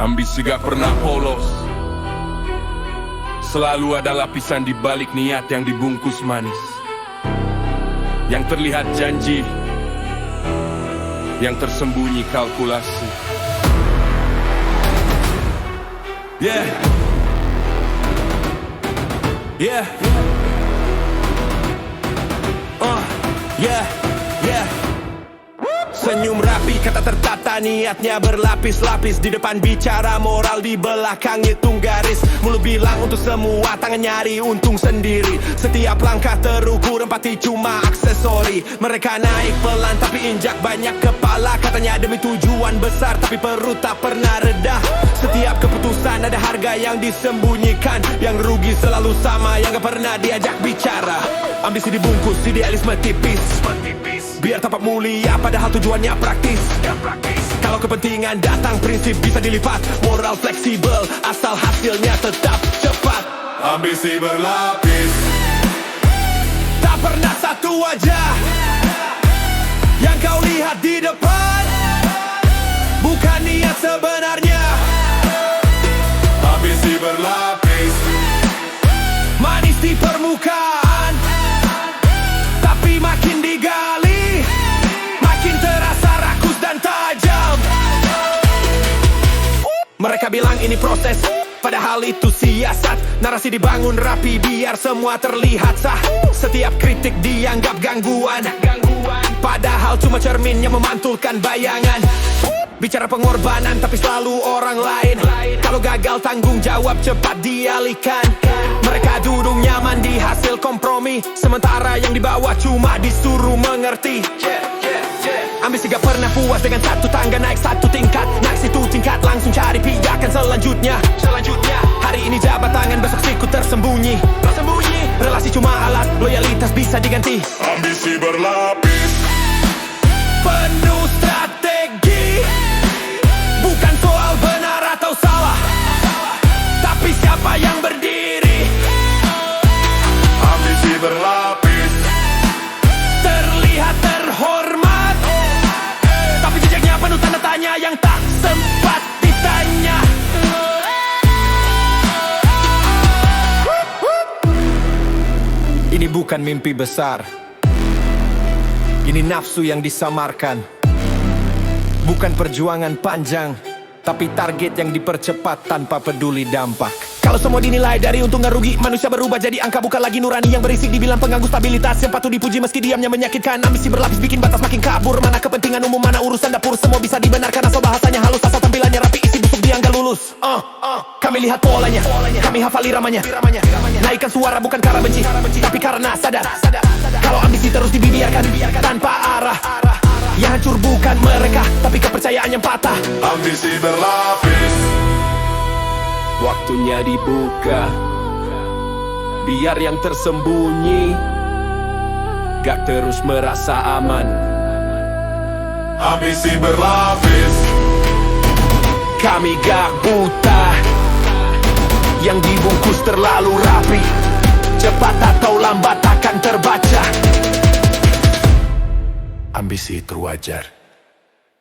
Ambisi gak pernah polos. Selalu ada lapisan di balik niat yang dibungkus manis. Yang terlihat janji, yang tersembunyi kalkulasi. Yeah. Yeah. Yeah. Yeah. Senyum rapi, kata tertata, niatnya berlapis-lapis. Di depan bicara moral, di belakang hitung garis. Mulut bilang untuk semua, tangan nyari untung sendiri. Setiap langkah terukur, empati cuma aksesori. Mereka naik pelan tapi injak banyak kepala. Katanya demi tujuan besar, tapi perut tak pernah reda. Setiap keputusan ada harga yang disembunyikan. Yang rugi selalu sama, yang gak pernah diajak bicara. Ambisi dibungkus, idealisme tipis. Biar tampak mulia padahal tujuannya praktis. Kalau kepentingan datang, prinsip bisa dilipat. Moral fleksibel asal hasilnya tetap cepat. Ambisi berlapis, tak pernah satu wajah yang kau lihat di depan. Bukan niat sebenarnya. ambisi berlapis, Manis di permukaan, tapi makin digali, makin terasa rakus dan tajam. Mereka bilang ini proses, padahal itu siasat. Narasi dibangun rapi biar semua terlihat sah. Setiap kritik dianggap gangguan, padahal cuma cermin yang memantulkan bayangan. Bicara pengorbanan tapi selalu orang lain. Kalau gagal tanggung jawab cepat dialihkan. Mereka duduk nyaman di hasil kompromi, sementara yang di bawah cuma disuruh mengerti. Ambisi gak pernah puas dengan satu tangga naik satu tingkat. Naik situ tingkat langsung cari pijakan selanjutnya. Hari ini jabat tangan, besok sikut tersembunyi. Relasi cuma alat, loyalitas bisa diganti. ambisi berlapis, Penuh strategi, bukan soal benar atau salah, tapi siapa yang berdiri. ambisi berlapis, Terlihat terhormat, tapi jejaknya penuh tanda tanya yang tak sempat ditanya. Ini bukan mimpi besar, ini nafsu yang disamarkan. Bukan perjuangan panjang, tapi target yang dipercepat tanpa peduli dampak. Kalau semua dinilai dari untung dan rugi, manusia berubah jadi angka, bukan lagi nurani yang berisik dibilang pengganggu stabilitas. Yang patut dipuji meski diamnya menyakitkan. Ambisi berlapis bikin batas makin kabur. Mana kepentingan umum, mana urusan dapur. Semua bisa dibenarkan asal bahasanya halus, asal tampilannya rapi, isi busuk dia nggak lulus. Kami lihat polanya, kami hafal iramanya. Naikkan suara bukan karena benci, tapi karena sadar. Kalau ambisi terus dibiarkan tanpa arah, yang hancur bukan mereka, tapi kepercayaan yang patah. ambisi berlapis, Waktunya dibuka, biar yang tersembunyi gak terus merasa aman. ambisi berlapis, Kami gak buta, yang dibungkus terlalu rapi. Cepat atau lambat akan terbaca. Ambisi itu wajar,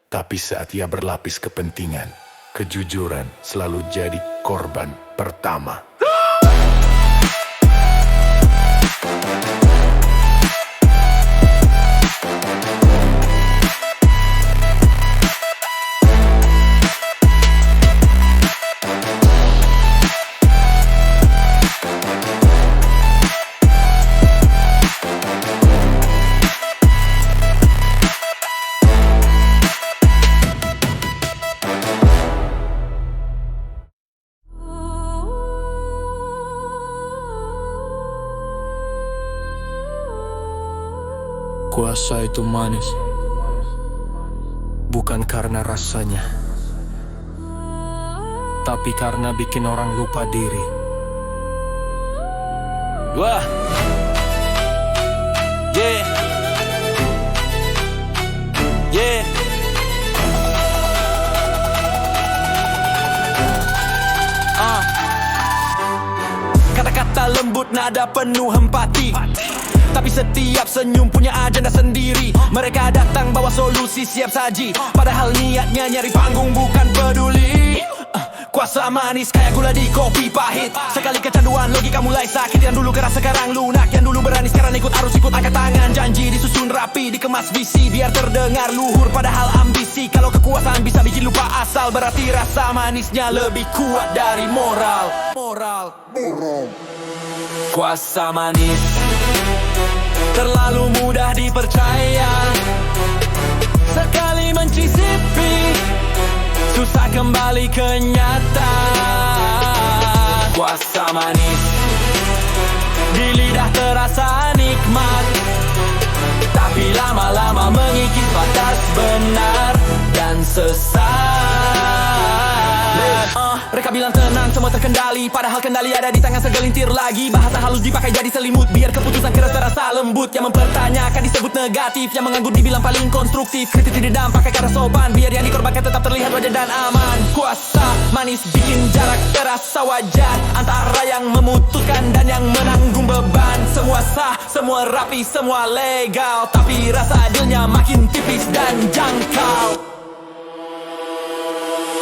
tapi saat ia berlapis kepentingan, kejujuran selalu jadi korban pertama. Kuasa itu manis, bukan karena rasanya, tapi karena bikin orang lupa diri. Wah, yeah, yeah. Kata-kata lembut, nada penuh empati, tapi setiap senyum punya agenda sendiri. Mereka datang bawa solusi siap saji, padahal niatnya nyari panggung bukan peduli. Kuasa manis kayak gula di kopi pahit. Sekali kecanduan logika mulai sakit. Yang dulu keras sekarang lunak, yang dulu berani sekarang ikut arus, ikut angkat tangan. Janji disusun rapi, dikemas visi biar terdengar luhur padahal ambisi. Kalau kekuasaan bisa bikin lupa asal, berarti rasa manisnya lebih kuat dari moral. Kuasa manis terlalu mudah dipercaya. Sekali mencicipi, susah kembali ke nyata. Kuasa manis di lidah terasa nikmat, tapi lama-lama mengikis batas benar dan sesat. Mereka bilang tenang, semua terkendali, padahal kendali ada di tangan segelintir lagi. Bahasa halus dipakai jadi selimut, biar keputusan keras terasa lembut. Yang mempertanyakan disebut negatif, yang menganggur dibilang paling konstruktif. Kritik didendam pakai kata sopan, biar yang dikorbankan tetap terlihat wajar dan aman. Kuasa manis bikin jarak terasa wajar antara yang memutuskan dan yang menanggung beban. Semua sah, semua rapi, semua legal, tapi rasa adilnya makin tipis dan jangkau.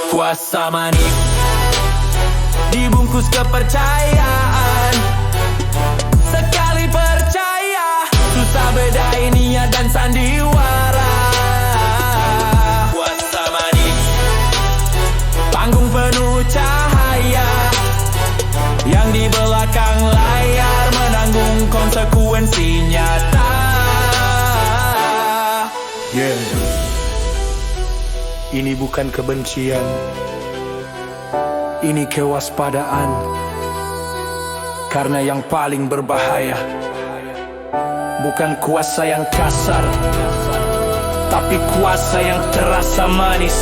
Kuasa manis dibungkus kepercayaan. Sekali percaya, susah bedain niat dan sandiwara. Kuasa manis panggung penuh cahaya, yang di belakang layar menanggung konsekuensi nyata. Ini bukan kebencian, ini kewaspadaan. Karena yang paling berbahaya bukan kuasa yang kasar, tapi kuasa yang terasa manis.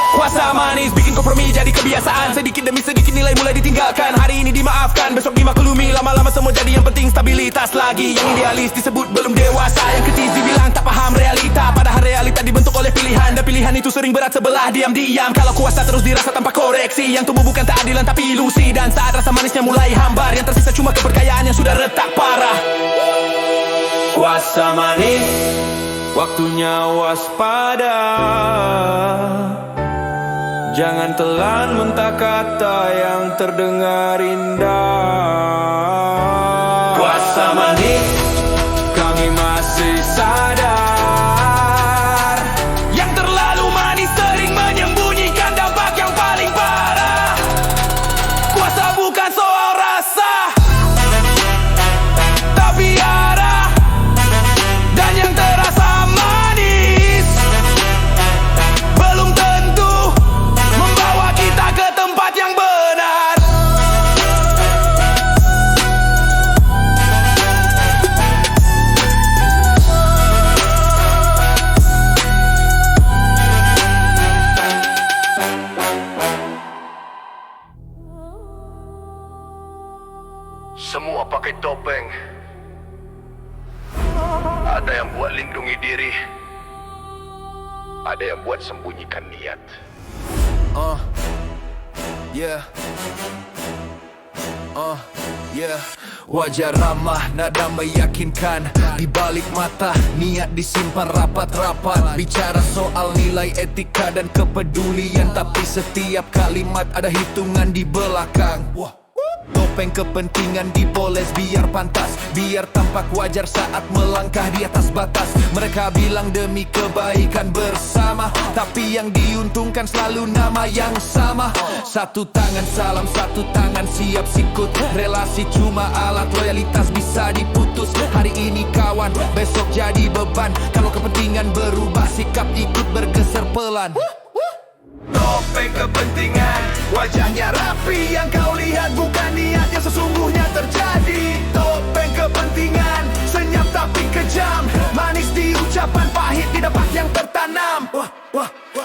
Kuasa manis bikin kompromi jadi kebiasaan. Sedikit demi sedikit nilai mulai ditinggalkan. Hari ini dimaafkan, besok dimaklumi. Lama-lama semua jadi yang penting stabilitas lagi. Yang idealis disebut belum dewasa, yang ketizi bilang tak paham realita. Padahal realita dibentuk oleh pilihan, dan pilihan itu sering berat sebelah diam-diam. Kalau kuasa terus dirasa tanpa koreksi, yang tumbuh bukan keadilan tapi ilusi. Dan saat rasa manisnya mulai hambar, yang tersisa cuma kepercayaan yang sudah retak parah. Kuasa manis, waktunya waspada. Jangan telan mentah kata yang terdengar indah. Kuasa manis, kami masih sadar. Yang terlalu manis sering menyembunyikan dampak yang paling parah. Kuasa bukan soal rasa, tapi arah. Dan yang terasa manis belum tentu membawa kita ke tempat yang benar. Semua pakai topeng. Ada yang buat lindungi diri, ada yang buat sembunyikan niat. Wajah ramah, nada meyakinkan. Di balik mata, niat disimpan rapat-rapat. Bicara soal nilai etika dan kepedulian, tapi setiap kalimat ada hitungan di belakang. Topeng kepentingan dipoles biar pantas, biar tampak wajar saat melangkah di atas batas. Mereka bilang demi kebaikan bersama, tapi yang diuntungkan selalu nama yang sama. Satu tangan salam, satu tangan siap sikut. Relasi cuma alat, loyalitas bisa diputus. Hari ini kawan, besok jadi beban. Kalau kepentingan berubah, sikap ikut bergeser pelan. Topeng kepentingan, wajahnya rapi. Yang kau lihat bukan niat yang sesungguhnya terjadi. Topeng kepentingan, senyap tapi kejam. Manis di ucapan, pahit di dampak yang tertanam.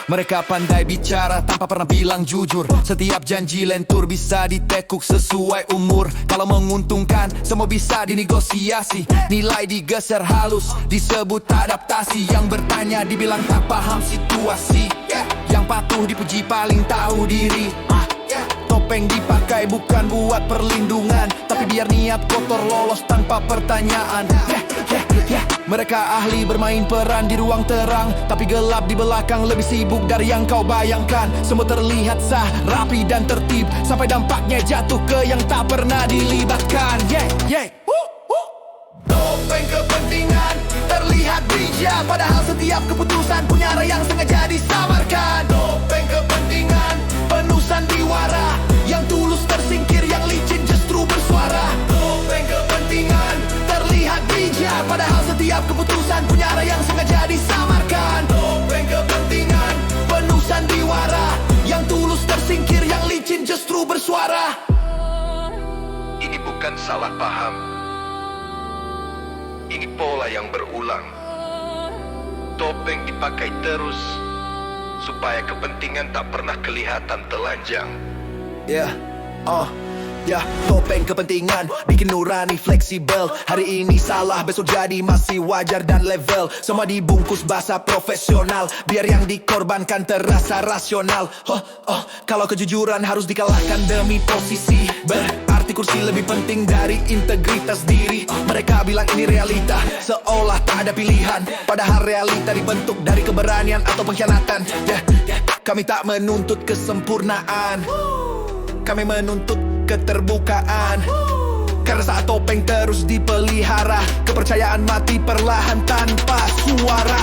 Mereka pandai bicara tanpa pernah bilang jujur. Setiap janji lentur bisa ditekuk sesuai umur. Kalau menguntungkan, semua bisa dinegosiasi. Nilai digeser halus, disebut adaptasi. Yang bertanya dibilang tak paham situasi. Yang patuh dipuji paling tahu diri. topeng dipakai bukan buat perlindungan, tapi biar niat kotor lolos tanpa pertanyaan. Mereka ahli bermain peran di ruang terang, tapi gelap di belakang lebih sibuk dari yang kau bayangkan. Semua terlihat sah, rapi dan tertib, sampai dampaknya jatuh ke yang tak pernah dilibatkan. Topeng kepentingan terlihat bijak, padahal setiap keputusan punya arah yang sengaja disamarkan. Topeng kepentingan penuh sandiwara, yang tulus tersingkir, yang licin justru bersuara. Topeng kepentingan terlihat bijak, padahal setiap keputusan punya arah yang sengaja disamarkan. Topeng kepentingan penuh sandiwara, yang tulus tersingkir, yang licin justru bersuara. Ini bukan salah paham, ini pola yang berulang. Topeng dipakai terus supaya kepentingan tak pernah kelihatan telanjang. Topeng kepentingan bikin nurani fleksibel. Hari ini salah, besok jadi masih wajar dan level. Semua dibungkus bahasa profesional, biar yang dikorbankan terasa rasional. Kalau kejujuran harus dikalahkan demi posisi, berarti kursi lebih penting dari integritas diri. Mereka bilang ini realita, seolah tak ada pilihan, padahal realita dibentuk dari keberanian atau pengkhianatan. Kami tak menuntut kesempurnaan, kami menuntut keterbukaan. Karena saat topeng terus dipelihara, kepercayaan mati perlahan tanpa suara.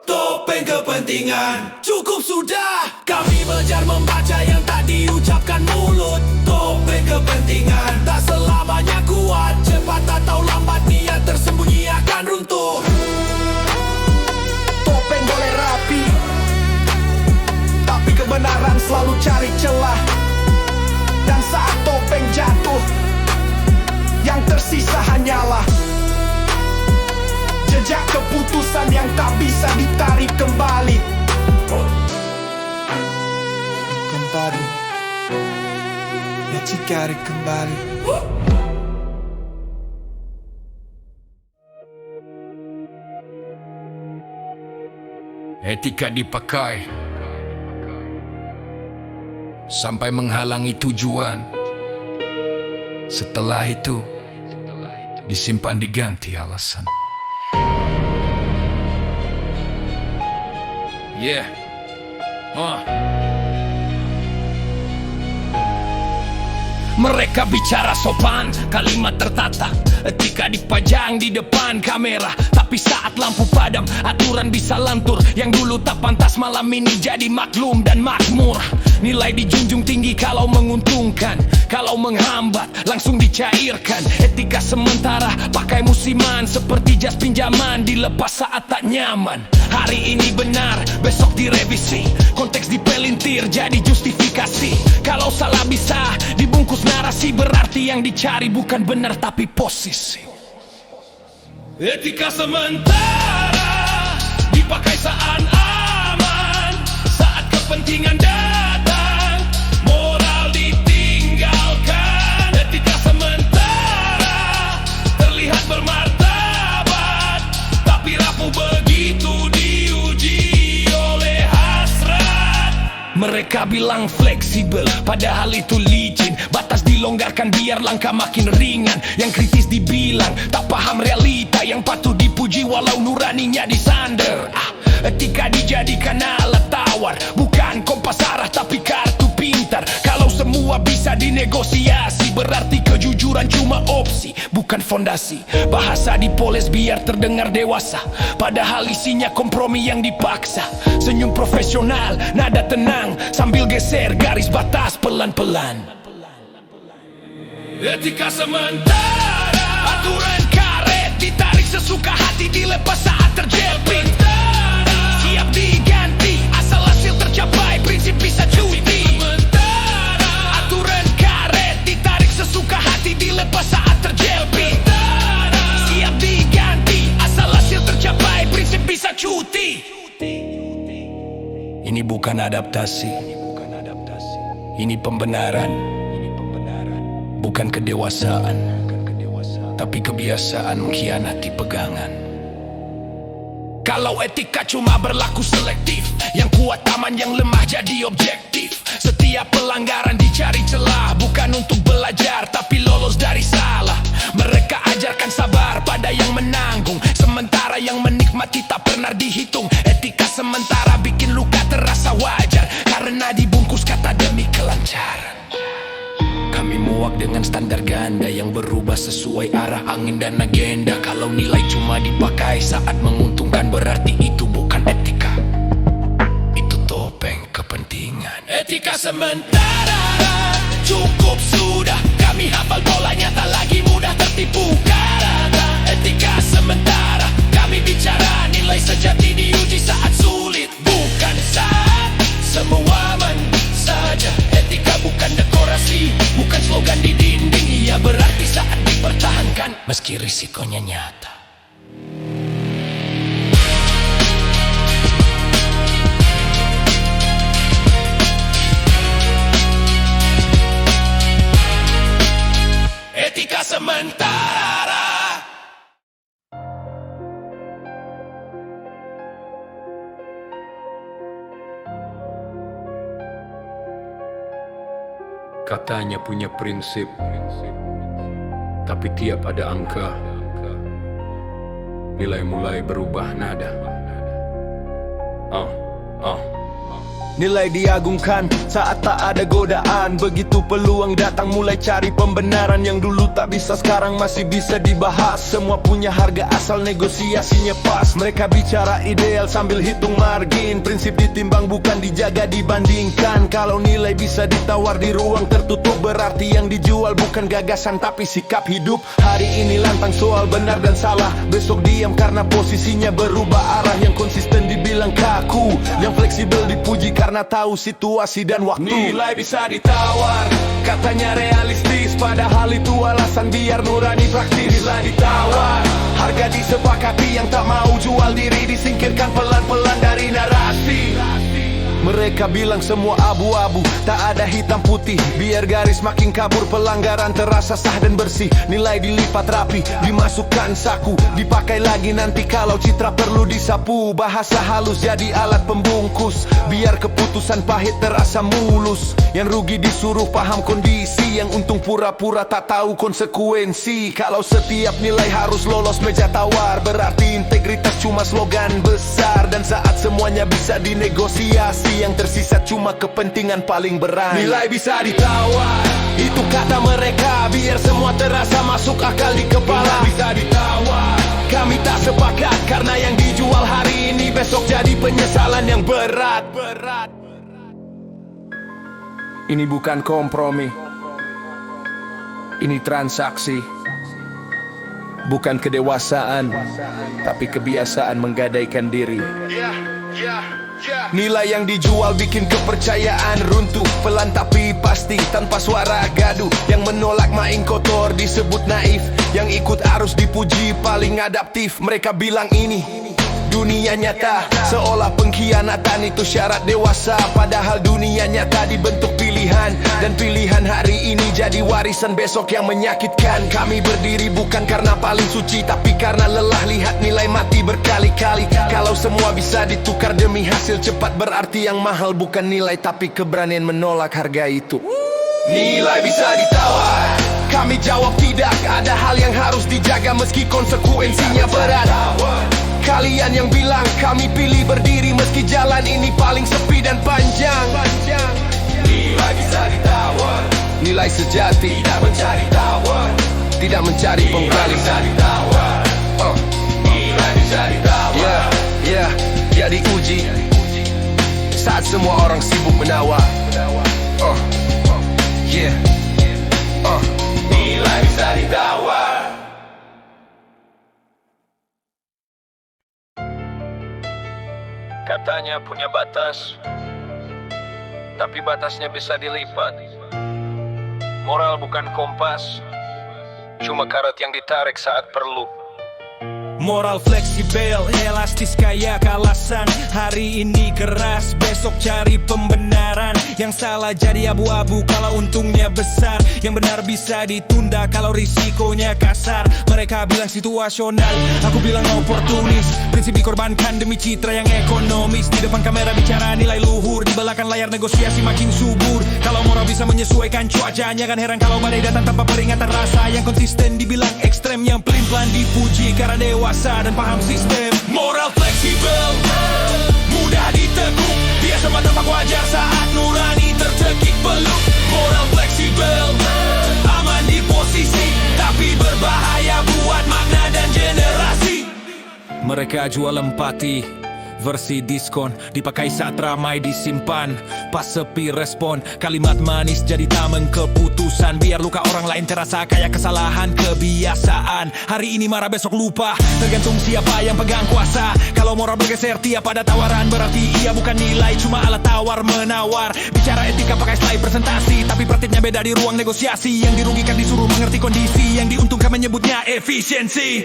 Topeng kepentingan, cukup sudah. Kami belajar membaca yang tak diucapkan mulut. Topeng kepentingan tak selamanya kuat, cepat atau lambat niat tersembunyi akan runtuh. Topeng boleh rapi, tapi kebenaran selalu cari celah. Dan saat topeng jatuh, yang tersisa hanyalah jejak keputusan yang tak bisa ditarik kembali. Kembali, ya ditarik kembali. Etika dipakai sampai menghalangi tujuan. Setelah itu disimpan diganti alasan. Mereka bicara sopan, kalimat tertata, etika dipajang di depan kamera. Tapi saat lampu padam, aturan bisa lantur. Yang dulu tak pantas malam ini jadi maklum dan makmur. Nilai dijunjung tinggi kalau menguntungkan, kalau menghambat langsung dicairkan. Etika sementara pakai musiman, seperti jas pinjaman dilepas saat tak nyaman. Hari ini benar, besok direvisi, konteks dipelintir jadi justifikasi. Kalau salah bisa dibungkus narasi, berarti yang dicari bukan benar tapi posisi. Etika sementara dipakai saat aman, saat kepentingan datang moral ditinggalkan. Etika sementara terlihat bermartabat, tapi rapuh begitu diuji oleh hasrat. Mereka bilang fleksibel, padahal itu licin. Batas dilonggarkan biar langkah makin ringan. Yang kritis dibilang tak paham realita, yang patut dipuji walau nuraninya disandar. Etika dijadikan alat tawar, bukan kompas arah tapi kartu pintar. Kalau semua bisa dinegosiasi, berarti kejujuran cuma opsi, bukan fondasi. Bahasa dipoles biar terdengar dewasa, padahal isinya kompromi yang dipaksa. Senyum profesional, nada tenang, sambil geser garis batas pelan-pelan. Etika sementara, aturan karet ditarik sesuka hati, dilepas saat terjepit. Siap diganti, asal hasil tercapai, prinsip bisa cuti. Aturan karet ditarik sesuka hati, dilepas saat terjepit. Siap diganti, asal hasil tercapai, prinsip bisa cuti. Ini bukan adaptasi, ini pembenaran. Bukan kedewasaan, tapi kebiasaan mengkhianati pegangan. Kalau etika cuma berlaku selektif, yang kuat aman, yang lemah jadi objektif. Setiap pelanggaran dicari celah, bukan untuk belajar tapi lolos dari salah. Mereka ajarkan sabar pada yang menanggung, sementara yang menikmati tak pernah dihitung. Etika sementara bikin luka terasa wajar, karena dibungkus kata demi kelancaran. Kami muak dengan standar ganda yang berubah sesuai arah angin dan agenda. Kalau nilai cuma dipakai saat menguntungkan, berarti itu bukan etika, itu topeng kepentingan. Etika sementara, cukup sudah. Kami hafal bolanya, tak lagi mudah tertipu karata. Etika sementara, kami bicara nilai sejati diuji saat sulit, bukan saat semua aman saja. Etika bukan dekorasi, bukan slogan di dinding. Ia berarti saat dipertahankan meski risikonya nyata. Etika sementara. Katanya punya prinsip, tapi tiap ada angka, nilai mulai berubah nada. Nilai diagungkan saat tak ada godaan. Begitu peluang datang mulai cari pembenaran. Yang dulu tak bisa sekarang masih bisa dibahas. Semua punya harga asal negosiasinya pas. Mereka bicara ideal sambil hitung margin. Prinsip ditimbang bukan dijaga dibandingkan. Kalau nilai bisa ditawar di ruang tertutup, berarti yang dijual bukan gagasan tapi sikap hidup. Hari ini lantang soal benar dan salah, besok diam karena posisinya berubah arah. Yang konsisten dibilang kaku, yang fleksibel dipuji karena tahu situasi dan waktu. Nilai bisa ditawar, katanya realistis, padahal itu alasan biar nurani praktis. Nilai ditawar, harga disepakati, yang tak mau jual diri disingkirkan pelan-pelan dari narasi. Mereka bilang semua abu-abu, tak ada hitam putih. Biar garis makin kabur, pelanggaran terasa sah dan bersih. Nilai dilipat rapi, dimasukkan saku, dipakai lagi nanti kalau citra perlu disapu. Bahasa halus jadi alat pembungkus, biar keputusan pahit terasa mulus. Yang rugi disuruh paham kondisi, yang untung pura-pura tak tahu konsekuensi. Kalau setiap nilai harus lolos meja tawar, berarti integritas cuma slogan besar. Dan saat semuanya bisa dinegosiasi, yang tersisa cuma kepentingan paling berani. Nilai bisa ditawar, itu kata mereka, biar semua terasa masuk akal di kepala. Nilai bisa ditawar, kami tak sepakat, karena yang dijual hari ini besok jadi penyesalan yang berat. Ini bukan kompromi, ini transaksi. Bukan kedewasaan, tapi kebiasaan menggadaikan diri. Nilai yang dijual bikin kepercayaan runtuh, pelan tapi pasti, tanpa suara gaduh. Yang menolak main kotor disebut naif, yang ikut arus dipuji paling adaptif. Mereka bilang ini dunia nyata, seolah pengkhianatan itu syarat dewasa. Padahal dunia nyata dibentuk pilihan, dan pilihan hari ini jadi warisan besok yang menyakitkan. Kami berdiri bukan karena paling suci, tapi karena lelah lihat nilai mati berkali-kali. Kalau semua bisa ditukar demi hasil cepat, berarti yang mahal bukan nilai tapi keberanian menolak harga itu. Nilai bisa ditawar, kami jawab tidak. Ada hal yang harus dijaga meski konsekuensinya berat. Kalian yang bilang kami pilih berdiri meski jalan ini paling sepi dan panjang. Nilai bisa ditawar, nilai sejati tidak mencari tawar, tidak mencari pembalik. Nilai bisa ditawar, ya diuji saat semua orang sibuk menawar. Nilai bisa ditawar. Katanya punya batas, tapi batasnya bisa dilipat. Moral bukan kompas, cuma karet yang ditarik saat perlu. Moral fleksibel, elastis kayak alasan. Hari ini keras, besok cari pembenaran. Yang salah jadi abu-abu kalau untungnya besar. Yang benar bisa ditunda kalau risikonya kasar. Mereka bilang situasional, aku bilang oportunis. Prinsip dikorbankan demi citra yang ekonomis. Di depan kamera bicara nilai luhur, di belakang layar negosiasi makin subur. Kalau moral bisa menyesuaikan cuaca, jangan heran kalau badai datang tanpa peringatan. Rasa yang konsisten dibilang ekstrem, yang pelin-pelan dipuji karena dewasa dan paham sistem. Moral fleksibel, mudah ditekuk, biasa tampak wajar saat nurani tercekik peluk. Moral fleksibel, aman di posisi, tapi berbahaya buat makna dan generasi. Mereka jual empati, versi diskon, dipakai saat ramai disimpan. Pas sepi respon, kalimat manis jadi tameng keputusan. Biar luka orang lain terasa kayak kesalahan kebiasaan. Hari ini marah besok lupa, tergantung siapa yang pegang kuasa. Kalau moral bergeser tiap ada tawaran, berarti ia bukan nilai, cuma alat tawar menawar. Bicara etika pakai slide presentasi, tapi praktiknya beda di ruang negosiasi. Yang dirugikan disuruh mengerti kondisi, yang diuntungkan menyebutnya efisiensi.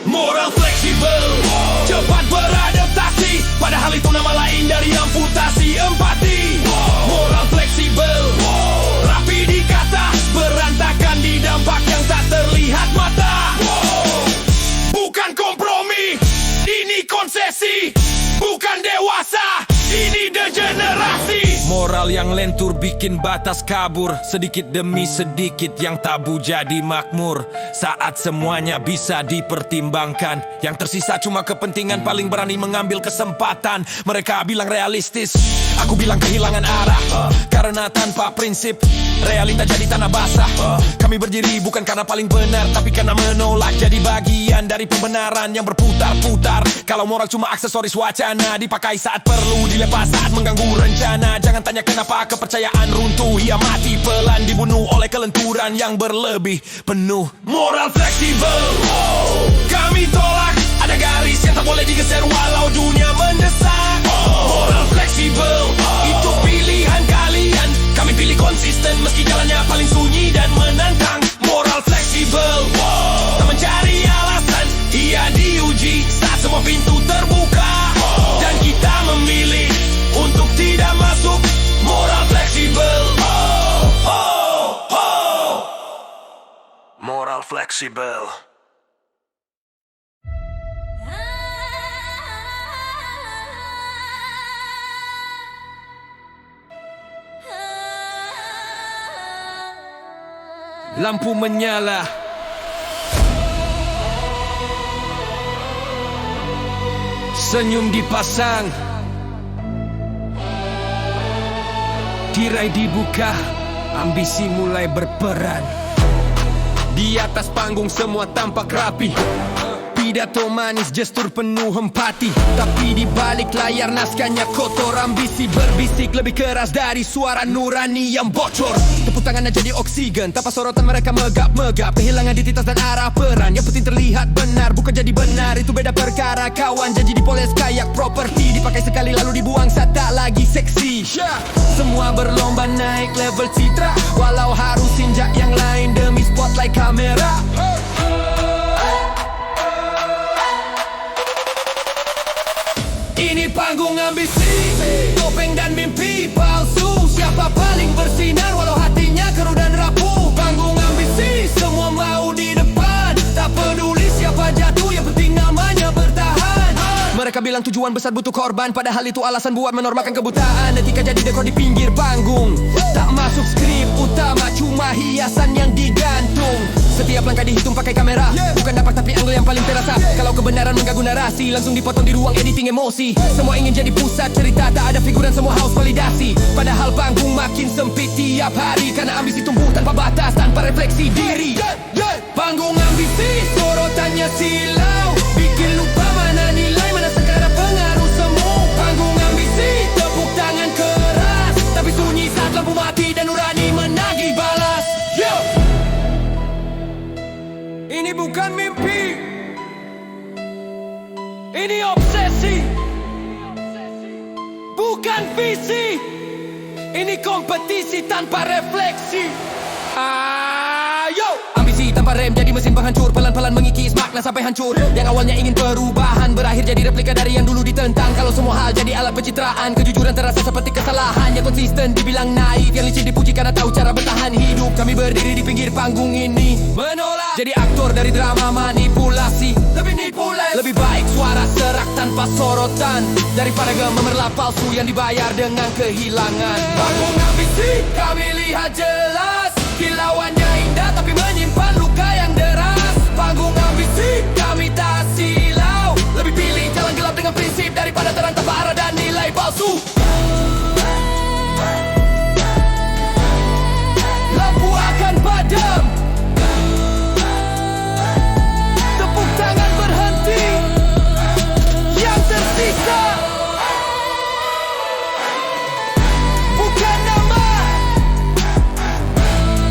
Moral fleksibel, cepat beradaptasi, padahal itu nama lain dari amputasi empati. Moral fleksibel, rapi di kata, berantakan di dampak yang tak terlihat mata. Bukan kompromi, ini konsesi. Bukan dewasa, ini degenerasi. Moral yang lentur bikin batas kabur. Sedikit demi sedikit yang tabu jadi makmur. Saat semuanya bisa dipertimbangkan, yang tersisa cuma kepentingan, paling berani mengambil kesempatan. Mereka bilang realistis, aku bilang kehilangan arah. Karena tanpa prinsip, realita jadi tanah basah. Kami berdiri bukan karena paling benar, tapi karena menolak jadi bagian dari pembenaran yang berputar-putar. Kalau moral cuma aksesoris wacana, dipakai saat perlu, dilepas saat mengganggu rencana. Jangan tanya kenapa kepercayaan runtuh, ia mati pelan, dibunuh oleh kelenturan yang berlebih penuh. Moral fleksibel, kami tolak, ada garis yang tak boleh digeser walau dunia mendesak. Moral fleksibel, itu pilihan kalian. Kami pilih konsisten meski jalannya paling sunyi dan menantang. Moral fleksibel, tak mencari alasan, ia diuji saat semua pintu terbuka. Dan kita memilih untuk tidak masuk. Moral fleksibel, Moral fleksibel. Lampu menyala, senyum dipasang, tirai dibuka, ambisi mulai berperan. Di atas panggung semua tampak rapi, pidato manis, gestur penuh empati. Tapi di balik layar naskahnya kotor, ambisi berbisik lebih keras dari suara nurani yang bocor. Tepuk tangannya jadi oksigen, tanpa sorotan mereka megap-megap. Kehilangan identitas dan arah peran, yang penting terlihat benar, bukan jadi benar. Itu beda perkara kawan, janji dipoles kayak properti. Dipakai sekali lalu dibuang saat tak lagi seksi. Semua berlomba naik level citra, walau harus injak yang lain demi spotlight kamera. ini panggung ambisi, topeng dan mimpi palsu. Siapa paling bersinar walau hatinya keruh dan rapuh. Panggung ambisi, semua mau di depan, tak peduli siapa jatuh, yang penting namanya bertahan. Mereka bilang tujuan besar butuh korban, padahal itu alasan buat menormalkan kebutaan. Etika jadi dekor di pinggir panggung, tak masuk skrip utama, cuma hiasan yang digantung. Setiap langkah dihitung pakai kamera, bukan dapat tapi angle yang paling terasa. Kalau kebenaran mengganggu narasi, langsung dipotong di ruang editing emosi. Semua ingin jadi pusat cerita, tak ada figuran, semua haus validasi. Padahal panggung makin sempit tiap hari, karena ambisi tumbuh tanpa batas, tanpa refleksi diri. Panggung ambisi, sorotannya silau, bikin lupa mana nilai, mana sekarang pengaruh semu. Panggung ambisi, tepuk tangan keras, tapi sunyi saat lampu mati dan nurani menagih balas. Ini bukan mimpi, ini obsesi. Bukan visi, ini kompetisi tanpa refleksi. Ayo, ambisi tanpa rem jadi mesin penghancur, pelan-pelan mengikis makna sampai hancur. Yang awalnya ingin perubahan berakhir jadi replika dari yang dulu ditentang. Kalau semua hal jadi alat pencitraan, kejujuran terasa seperti kesalahan. Yang konsisten dibilang naif, yang licin dipuji karena tahu cara bertahan hidup. Kami berdiri di pinggir panggung ini menolak jadi aktor dari drama manipulasi. Lebih baik suara serak tanpa sorotan daripada gememerlap palsu yang dibayar dengan kehilangan. Panggung ambisi kami lihat jelas, kilauannya indah tapi menyimpan luka yang deras. Panggung ambisi kami tak silau, lebih pilih jalan gelap dengan prinsip daripada terang tanpa arah dan nilai palsu. Lampu akan padam, tepuk tangan berhenti, yang tersisa bukan nama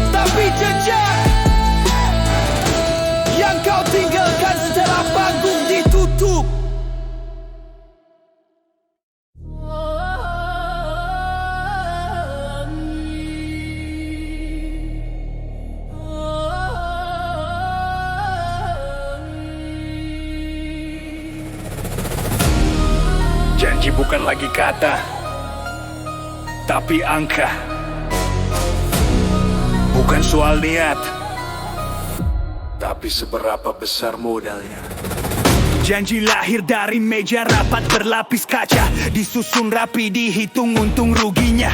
tapi jejak yang kau tinggalkan setelah panggung ditutup. Janji bukan lagi kata, tapi angka. Bukan soal niat, tapi seberapa besar modalnya. Janji lahir dari meja rapat berlapis kaca, disusun rapi, dihitung untung ruginya.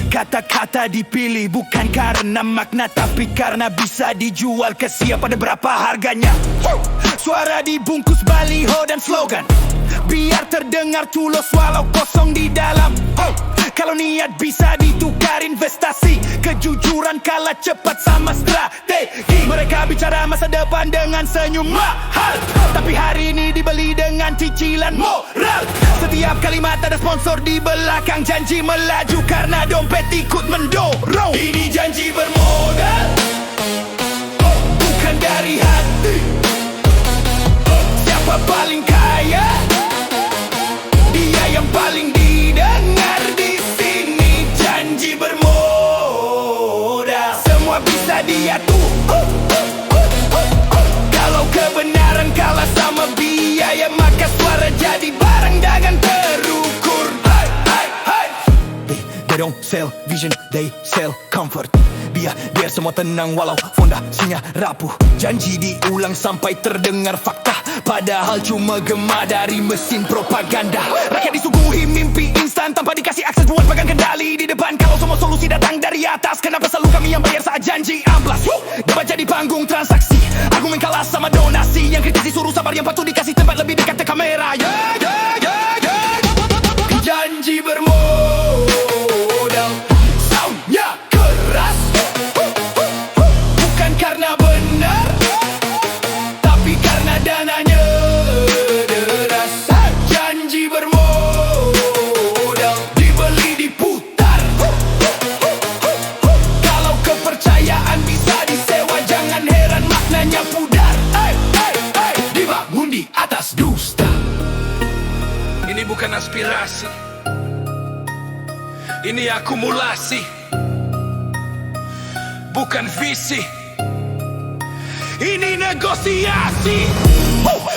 Kata-kata dipilih bukan karena makna, tapi karena bisa dijual ke siapa dan berapa harganya. Suara dibungkus baliho dan slogan, biar terdengar tulus walau kosong di dalam. Kalau niat bisa ditukar investasi, kejujuran kalah cepat sama strategi. Mereka bicara masa depan dengan senyum mahal, tapi hari ini dibeli dengan cicilan moral. Setiap kalimat ada sponsor di belakang, janji melaju karena dompet ikut mendorong. Ini janji bermodal, bukan dari hati. Siapa paling kaya? Dia yang paling didengar di sini. Janji bermodal, semua bisa diatur. Kalau kebenaran kalah sama biaya, maka suara jadi barang dagang terukur. They don't sell vision, they sell comfort. Biar semua tenang walau fondasinya rapuh. Janji diulang sampai terdengar fakta, padahal cuma gema dari mesin propaganda. Rakyat disuguhi mimpi instan tanpa dikasih akses buat pegang kendali di depan. Kalau semua solusi datang dari atas, kenapa selalu kami yang bayar saat janji amblas? Debat jadi panggung transaksi, argumen kalah sama donasi. Yang kritisi suruh sabar, yang patut dikasih tempat lebih dekat ke kamera. Janji bermodal, soundnya keras, bukan karena benar, tapi karena dananya deras. Janji bermodal, dibeli diputar. Kalau kepercayaan bisa disewa, jangan heran maknanya pudar. Dibangun di atas dusta. Ini bukan aspirasi, ini akumulasi, bukan visi. Ini negosiasi.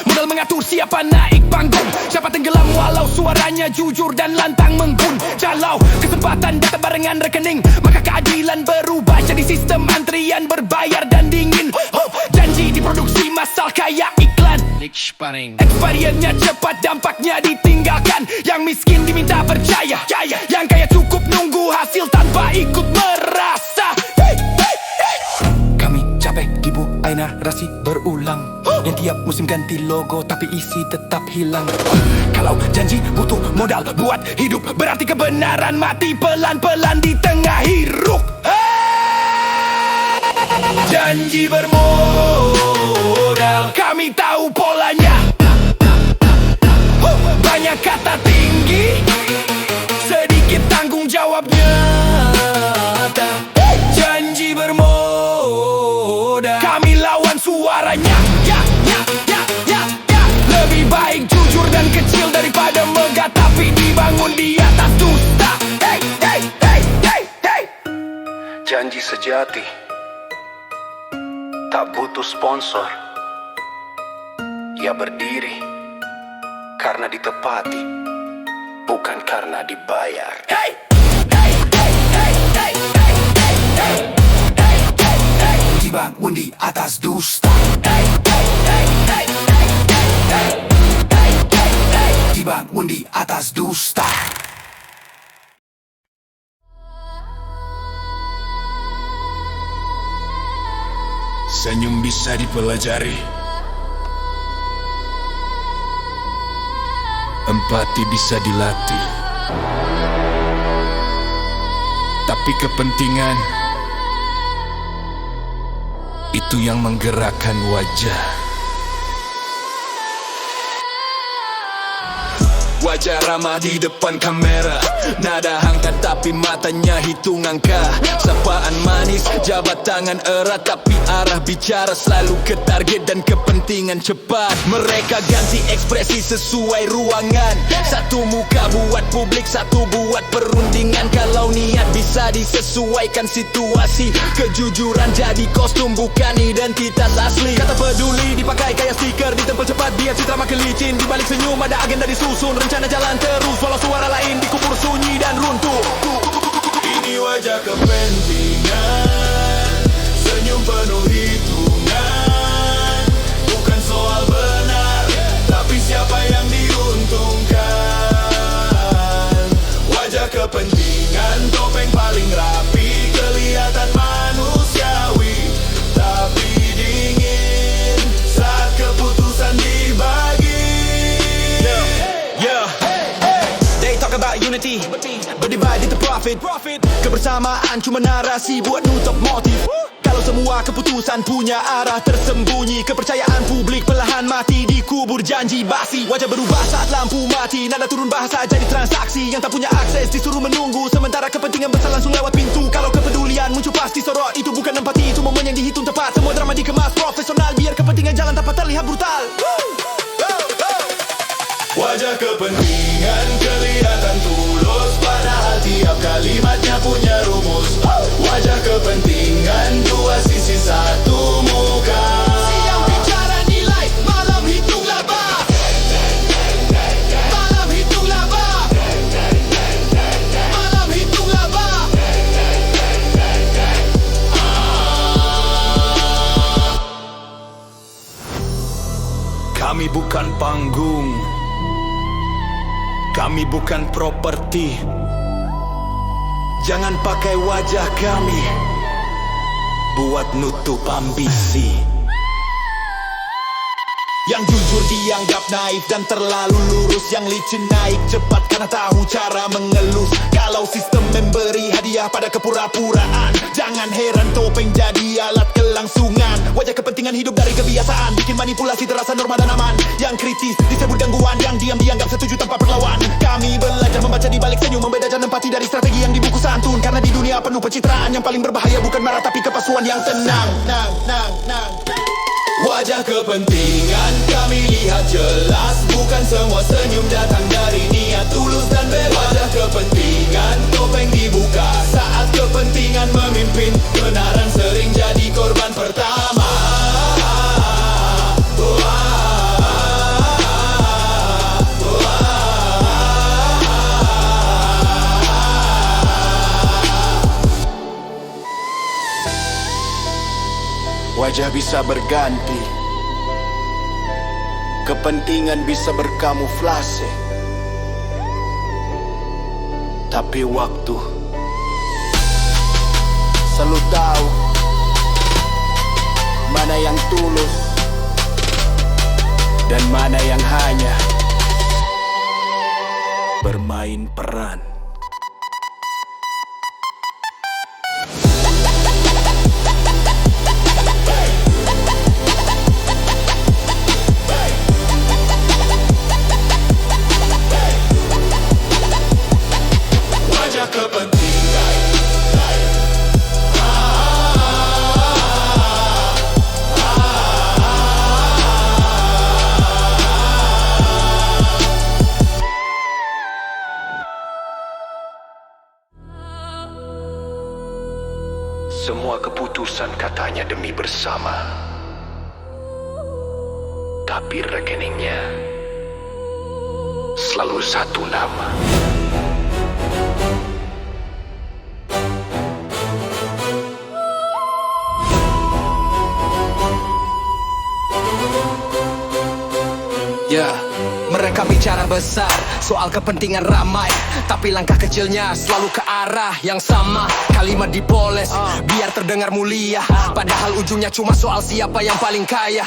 Modal mengatur siapa naik panggung, siapa tenggelam walau suaranya jujur dan lantang menggun. Kalau kesempatan datang barengan rekening, maka keadilan berubah jadi sistem antrian berbayar dan dingin. Janji diproduksi massal kayak iklan, experience-nya cepat, dampaknya ditinggalkan. Yang miskin diminta percaya, yang kaya cukup nunggu hasil tanpa ikut merasa. Kami capek dibuai narasi berulang, yang tiap musim ganti logo tapi isi tetap hilang. Kalau janji butuh modal buat hidup, berarti kebenaran mati pelan-pelan di tengah hiruk. Janji bermodal, kami tahu polanya. Banyak kata tinggi, sedikit tanggung jawabnya. Janji bermodal, kami lawan suaranya. Lebih baik jujur dan kecil daripada megah tapi dibangun di atas dusta. Janji sejati Tak butuh sponsor. Ia berdiri karena ditepati, bukan karena dibayar. Hey! Dibangun di atas dusta. Dibangun di atas dusta. Senyum bisa dipelajari, empati bisa dilatih, tapi kepentingan itu yang menggerakkan wajah. Wajah ramah di depan kamera, nada hangat tapi matanya hitung angka. Sapaan manis, jabat tangan erat, tapi arah bicara selalu ke target dan kepentingan cepat. Mereka ganti ekspresi sesuai ruangan, satu muka buat publik, satu buat perundingan. Kalau niat bisa disesuaikan situasi, kejujuran jadi kostum bukan identitas asli. Kata peduli dipakai kayak stiker, ditempel cepat biar citra makin licin. Di balik senyum ada agenda disusun, rencana jalan terus walau suara lain dikubur sunyi dan runtuh. Ini wajah kepentingan, senyum penuh hitungan. Bukan soal benar, tapi siapa yang diuntungkan. Wajah kepentingan, topeng paling rapi, kelihatan manusiawi, tapi dingin saat keputusan dibagi. They talk about unity, but divide into profit. Kebersamaan cuma narasi buat nutup motif. Kalau semua keputusan punya arah tersembunyi, kepercayaan publik perlahan mati dikubur janji basi. Wajah berubah saat lampu mati, nada turun bahasa jadi transaksi. Yang tak punya akses disuruh menunggu, sementara kepentingan besar langsung lewat pintu. Kalau kepedulian muncul pasti sorot, itu bukan empati, itu momen yang dihitung tepat. Semua drama dikemas profesional, biar kepentingan jalan tanpa terlihat brutal. Wajah kepentingan kelihatan tulus, padahal tiap kalimatnya punya rumus. Wajah kepentingan, dua sisi satu muka. Siang bicara nilai, malam hitung laba. Malam hitung laba. Malam hitung laba. Kami bukan panggung, kami bukan properti. Jangan pakai wajah kami buat nutup ambisi. Yang jujur dianggap naif dan terlalu lurus, yang licin naik cepat karena tahu cara mengelus. Kalau sistem memberi hadiah pada kepura-puraan, jangan heran topeng jadi alat kelangsungan. Wajah kepentingan hidup dari kebiasaan, bikin manipulasi terasa normal dan aman. Yang kritis disebut gangguan, yang diam dianggap setuju tanpa perlawan. Kami belajar membaca di balik senyum, membedakan empati dari strategi yang di buku santun. Karena di dunia penuh pencitraan, yang paling berbahaya bukan marah tapi kepasuan yang tenang. Wajah kepentingan kami lihat jelas, bukan semua senyum datang dari niat tulus dan bebas. Wajah kepentingan, topeng dibuka saat kepentingan memimpin. Kebenaran sering jadi korban pertama. Wajah bisa berganti, kepentingan bisa berkamuflase, tapi waktu selalu tahu mana yang tulus dan mana yang hanya bermain peran. Semua keputusan katanya demi bersama, tapi rekeningnya selalu satu nama. Ya, mereka bicara besar soal kepentingan ramai, tapi langkah kecilnya selalu ke arah yang sama. Kalimat dipoles biar terdengar mulia, padahal ujungnya cuma soal siapa yang paling kaya.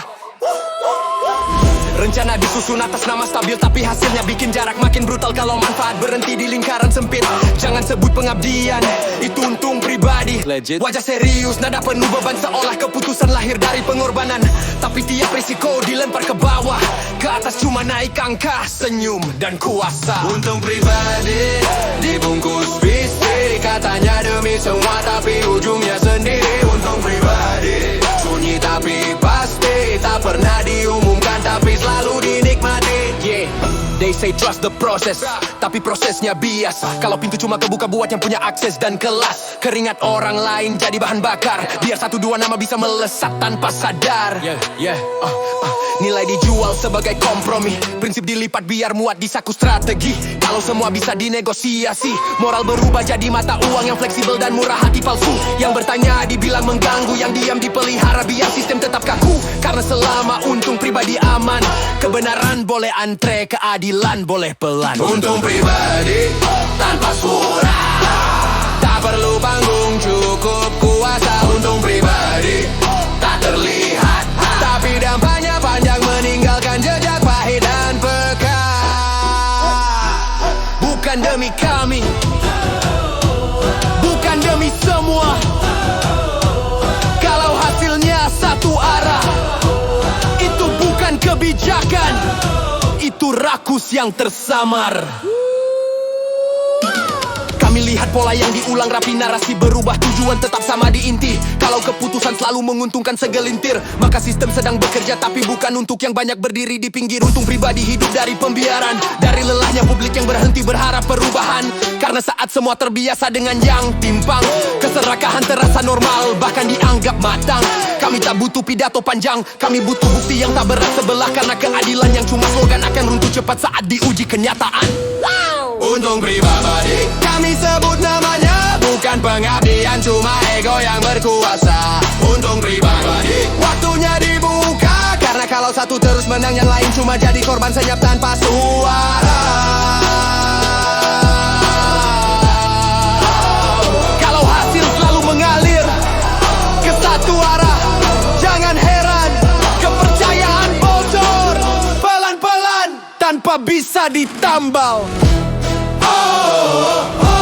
Rencana disusun atas nama stabil, tapi hasilnya bikin jarak makin brutal kalau manfaat berhenti di lingkaran sempit. Jangan sebut pengabdian, itu untung pribadi. Wajah serius, nada penuh beban seolah keputusan lahir dari pengorbanan. Tapi tiap risiko dilempar ke bawah, ke atas cuma naik angka, senyum dan kuasa. Untung pribadi dibungkus bisik, katanya demi semua tapi ujungnya sendiri. Untung pribadi sunyi tapi pasti, tak pernah diumumkan tapi selalu dinikmati. Yeah, they say trust the process, tapi prosesnya bias. Kalau pintu cuma kebuka buat yang punya akses dan kelas. Keringat orang lain jadi bahan bakar, biar satu dua nama bisa melesat tanpa sadar. Nilai dijual sebagai kompromi, prinsip dilipat biar muat di saku strategi. Kalau semua bisa dinegosiasi, moral berubah jadi mata uang yang fleksibel dan murah hati palsu. Yang bertanya dibilang mengganggu, yang diam dipelihara biar sistem tetap kaku. Karena selama untung pribadi aman, kebenaran boleh antre, keadilan boleh pelan. Untung pribadi tanpa surat, tak perlu panggung, cukup kuasa. Untung pribadi tak terlihat, tapi dampaknya panjang, meninggalkan jejak pahit dan pekat. Bukan demi kami, bukan demi semua. Kalau hasilnya satu arah, itu bukan kebijakan, itu rakus yang tersamar. Kami lihat pola yang diulang rapi, narasi berubah, tujuan tetap sama di inti. Kalau keputusan selalu menguntungkan segelintir, maka sistem sedang bekerja tapi bukan untuk yang banyak berdiri di pinggir. Untung pribadi hidup dari pembiaran, dari lelahnya publik yang berhenti berharap perubahan. Karena saat semua terbiasa dengan yang timpang, keserakahan terasa normal, bahkan dianggap matang. Kami tak butuh pidato panjang, kami butuh bukti yang tak berat sebelah. Karena keadilan yang cuma slogan akan runtuh cepat saat diuji kenyataan. Untung pribadi kami sebut namanya, bukan pengabdian, cuma ego yang berkuasa. Untung pribadi waktunya dibuka, karena kalau satu terus menang yang lain cuma jadi korban senyap tanpa suara. Kalau hasil selalu mengalir ke satu arah, jangan heran kepercayaan bocor pelan-pelan tanpa bisa ditambal. Oh, oh, oh.